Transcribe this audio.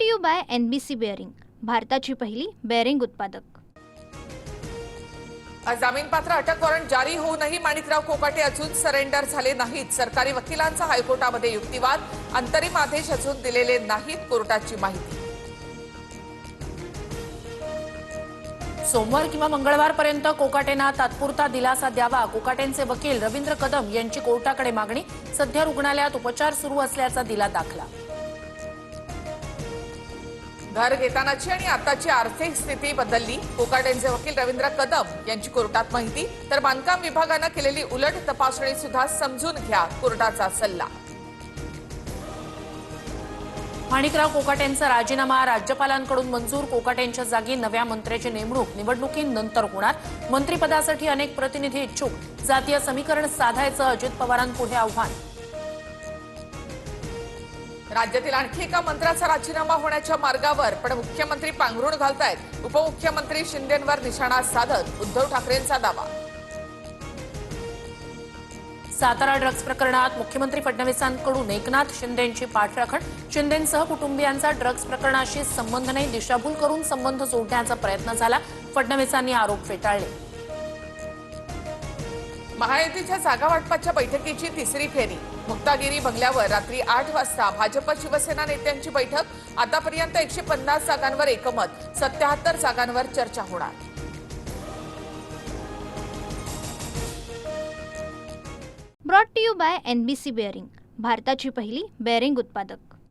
To you by NBC bearing, भारताची पहिली bearing उत्पादक। जामीनपात्र अटक वॉरंट जारी होऊनही माणिकराव कोकाटे अजून सरेंडर झाले नाहीत। सरकारी वकिलांचा हायकोर्टामध्ये युक्तिवाद, अंतरिम आदेश अजून दिलेले नाहीत, कोर्टाची माहिती। सोमवार किंवा मंगळवारपर्यंत कोकाटेंना तात्पुरता दिलासा द्यावा, कोकाटेंचे वकील रवींद्र कदम यांची कोर्टाकडे मागणी। सध्या रुग्णालयात उपचार सुरू असल्याचा दिला दाखला। घर घेतानाची आणि आताची आर्थिक स्थिती बदलली, कोकाटेंचे वकील रवींद्र कदम यांची कोर्टात माहिती। तर बांधकाम विभागाने केलेली उलट तपासणी सुद्धा समजून घ्या, कोर्टाचा सल्ला। माणिकराव कोकाटेंचा राजीनामा राज्यपालांकडून मंजूर, कोकाटेंच्या जागी नव्या मंत्र्याची नेमणूक निवडणुकीनंतर होणार। मंत्रिपदासाठी अनेक प्रतिनिधी इच्छुक, जातीय समीकरण साधायचं अजित पवारांपुढे आव्हान। राज्यातील आणखी एका मंत्र्याचा राजीनामा होण्याच्या मार्गावर, पण मुख्यमंत्री पांघरुण घालतायत। उपमुख्यमंत्री शिंदेंवर निशाणा साधत उद्धव ठाकरेंचा दावा। सातारा ड्रग्ज प्रकरणात मुख्यमंत्री फडणवीसांकडून एकनाथ शिंदेंची पाठराखण, शिंदेंसह कुटुंबियांचा ड्रग्ज प्रकरणाशी संबंध नाही, दिशाभूल करून संबंध जोडण्याचा प्रयत्न झाला, फडणवीसांनी आरोप फेटाळले। महायुतीच्या जागा वाटपाच्या बैठकीची तिसरी फेरी, मुक्तागिरी बंगल्यावर रात्री 8 वाजता भाजप शिवसेना नेत्यांची बैठक। आतापर्यंत 150 जागांवर एकमत, 77 जागांवर चर्चा होणार। Brought to you by NBC bearing, भारताची पहिली बेअरिंग उत्पादक।